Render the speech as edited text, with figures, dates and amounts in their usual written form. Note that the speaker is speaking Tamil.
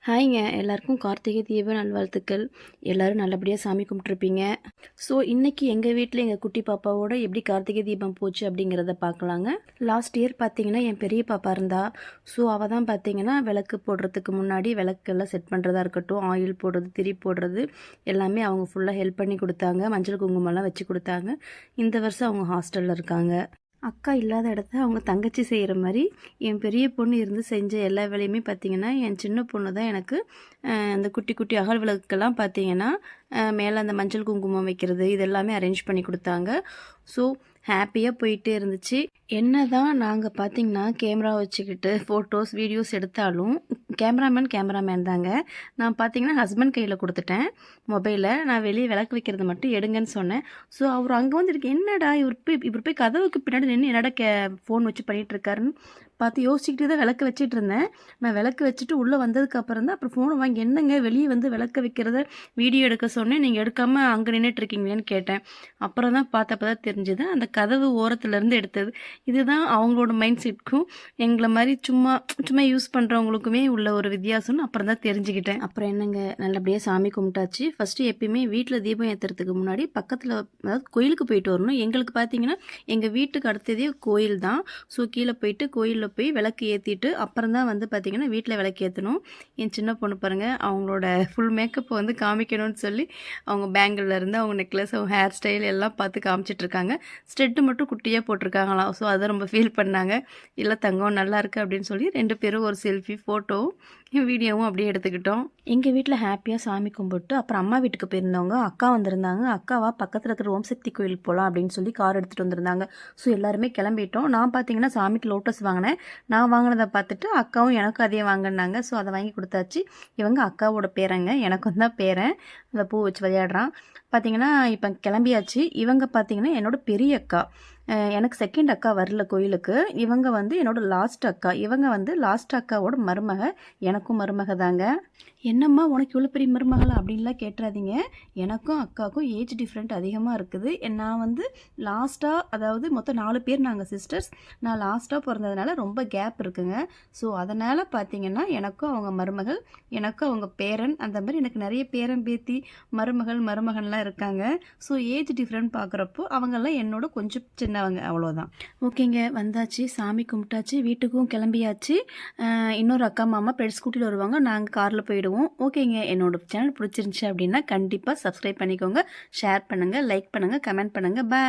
ஹாய்ங்க எல்லாருக்கும் கார்த்திகை தீப நல்வாழ்த்துக்கள். எல்லோரும் நல்லபடியாக சாமி கும்பிட்ருப்பீங்க. ஸோ இன்றைக்கி எங்கள் வீட்டில் எங்கள் குட்டி பாப்பாவோட எப்படி கார்த்திகை தீபம் போச்சு அப்படிங்கிறத பார்க்கலாங்க. லாஸ்ட் இயர் பார்த்திங்கன்னா என் பெரிய பாப்பா இருந்தா. ஸோ அவள் தான் பார்த்திங்கன்னா விளக்கு போடுறதுக்கு முன்னாடி விளக்கெல்லாம் செட் பண்ணுறதா இருக்கட்டும், ஆயில் போடுறது, திரி போடுறது எல்லாமே அவங்க ஃபுல்லாக ஹெல்ப் பண்ணி கொடுத்தாங்க. மஞ்சள் குங்குமம்லாம் வச்சு கொடுத்தாங்க. இந்த வருஷம் அவங்க ஹாஸ்டலில் இருக்காங்க. அக்கா இல்லாத இடத்த அவங்க தங்கச்சி செய்கிற மாதிரி என் பெரிய பொண்ணு இருந்து செஞ்ச எல்லா வேலையுமே பார்த்திங்கன்னா என் சின்ன பொண்ணு தான் எனக்கு அந்த குட்டி குட்டி அகல் விளக்குக்கெல்லாம் பார்த்திங்கன்னா மேலே அந்த மஞ்சள் குங்குமம் வைக்கிறது இதெல்லாமே அரேஞ்ச் பண்ணி கொடுத்தாங்க. ஸோ ஹாப்பியாக போயிட்டே இருந்துச்சு. என்ன தான் நாங்கள் பார்த்திங்கன்னா கேமரா வச்சுக்கிட்டு ஃபோட்டோஸ் வீடியோஸ் எடுத்தாலும் கேமராமேன் தாங்க. நான் பார்த்திங்கன்னா ஹஸ்பண்ட் கையில் கொடுத்துட்டேன் மொபைலை. நான் வெளியே விளக்கு வைக்கிறது மட்டும் எடுங்கன்னு சொன்னேன். ஸோ அவர் அங்கே வந்து இருக்கு, என்னடா இவர் போய் கதவுக்கு பின்னாடி நின்று என்னடா ஃபோன் வச்சு பண்ணிகிட்ருக்காருன்னு பார்த்து யோசிச்சுக்கிட்டே தான் விளக்கு வச்சுட்டு இருந்தேன். நான் விளக்கு வச்சுட்டு உள்ளே வந்ததுக்கப்புறம் தான் அப்புறம் ஃபோனை வாங்கி என்னங்க வெளியே வந்து விளக்கு வைக்கிறத வீடியோ எடுக்க சொன்னேன், நீங்கள் எடுக்காமல் அங்கே நின்றுட்டுருக்கீங்களேன்னு கேட்டேன். அப்புறம் தான் பார்த்தப்ப தான் தெரிஞ்சுது அந்த கதவு ஓரத்துலேருந்து எடுத்தது. இதுதான் அவங்களோட மைண்ட் செட்டுக்கும் எங்களை மாதிரி சும்மா சும்மா யூஸ் பண்ணுறவங்களுக்குமே உள்ள ஒரு வித்தியாசம்னு அப்புறம் தான் தெரிஞ்சுக்கிட்டேன். அப்புறம் என்னங்க நல்லபடியாக சாமி கும்பிட்டாச்சு. ஃபஸ்ட்டு எப்பயுமே வீட்டில் தீபம் ஏற்றுறதுக்கு முன்னாடி பக்கத்தில் அதாவது கோயிலுக்கு போயிட்டு வரணும். எங்களுக்கு பார்த்தீங்கன்னா எங்கள் வீட்டுக்கு அடுத்ததே கோயில் தான். ஸோ கீழே போயிட்டு கோயிலில் போய் விளக்கு ஏற்றிட்டு அப்புறம் தான் வந்து பார்த்திங்கன்னா வீட்டில் விளக்கு ஏற்றணும். என் சின்ன பொண்ணு பாருங்கள் அவங்களோட ஃபுல் மேக்கப்பை வந்து காமிக்கணும்னு சொல்லி அவங்க பேங்கிள்லேருந்து அவங்க நெக்லஸ் அவங்க ஹேர் ஸ்டைல் எல்லாம் பார்த்து காமிச்சிட்ருக்காங்க. ஸ்டெட்டு மட்டும் குட்டியாக போட்டிருக்காங்களாம். ஸோ அதை ரொம்ப ஃபீல் பண்ணாங்க. இல்லை தங்கம் நல்லா இருக்குது அப்படின்னு சொல்லி 2 பேரும் ஒரு செல்ஃபி ஃபோட்டோவும் வீடியோவும் அப்படியே எடுத்துக்கிட்டோம். எங்கள் வீட்டில் ஹாப்பியாக சாமி கும்பிட்டு அப்புறம் அம்மா வீட்டுக்கு போயிருந்தவங்க அக்கா வந்திருந்தாங்க. அக்காவா பக்கத்தில் இருக்கிற ஓம் சக்தி கோயிலுக்கு போகலாம் அப்படின்னு சொல்லி கார் எடுத்துகிட்டு வந்திருந்தாங்க. ஸோ எல்லாருமே கிளம்பிட்டோம். நான் பார்த்தீங்கன்னா சாமிக்கு லோட்டஸ் வாங்கினேன். நான் வாங்கினதை பார்த்துட்டு அக்காவும் எனக்கும் அதே வாங்கினாங்க. ஸோ அதை வாங்கி கொடுத்தாச்சு. இவங்க அக்காவோட பேரங்க, எனக்கும் தான் பேரன். அந்த பூ வச்சு விளையாடுறான். பார்த்தீங்கன்னா இப்போ கிளம்பியாச்சு. இவங்க பார்த்தீங்கன்னா என்னோட பெரிய அக்கா. எனக்கு செகண்ட் அக்கா வரல கோயிலுக்கு. இவங்க வந்து என்னோட லாஸ்ட் அக்கா. இவங்க வந்து லாஸ்ட் அக்காவோட மருமக. எனக்கும் மருமக தாங்க. என்னம்மா உனக்கு இவ்வளோ பெரிய மருமகளா அப்படின்லாம் கேட்டுறாதீங்க. எனக்கும் அக்காவுக்கும் ஏஜ் டிஃப்ரெண்ட் அதிகமாக இருக்குது. நான் வந்து லாஸ்ட்டாக அதாவது மொத்தம் 4 பேர் நாங்கள் சிஸ்டர்ஸ். நான் லாஸ்ட்டாக பிறந்ததுனால ரொம்ப கேப் இருக்குங்க. ஸோ அதனால் பார்த்தீங்கன்னா எனக்கும் அவங்க மருமகள், எனக்கும் அவங்க பேரன், அந்த மாதிரி எனக்கு நிறைய பேரன் பேத்தி மருமகன்லாம் இருக்காங்க. ஸோ ஏஜ் டிஃப்ரெண்ட் பார்க்குறப்போ அவங்கெல்லாம் என்னோட கொஞ்சம் சின்னவங்க, அவ்வளோதான். ஓகேங்க வந்தாச்சு, சாமி கும்பிட்டாச்சு, வீட்டுக்கும் கிளம்பியாச்சு. இன்னொரு அக்கா மாமா ஸ்கூட்டியில் வருவாங்க, நாங்கள் காரில் போயிடுவோம். ஓகேங்க, என்னோட சேனல் பிடிச்சிருந்துச்சு அப்படின்னா கண்டிப்பாக சப்ஸ்கிரைப் பண்ணிக்கோங்க, ஷேர் பண்ணுங்கள், லைக் பண்ணுங்கள், கமெண்ட் பண்ணுங்கள். பாய்.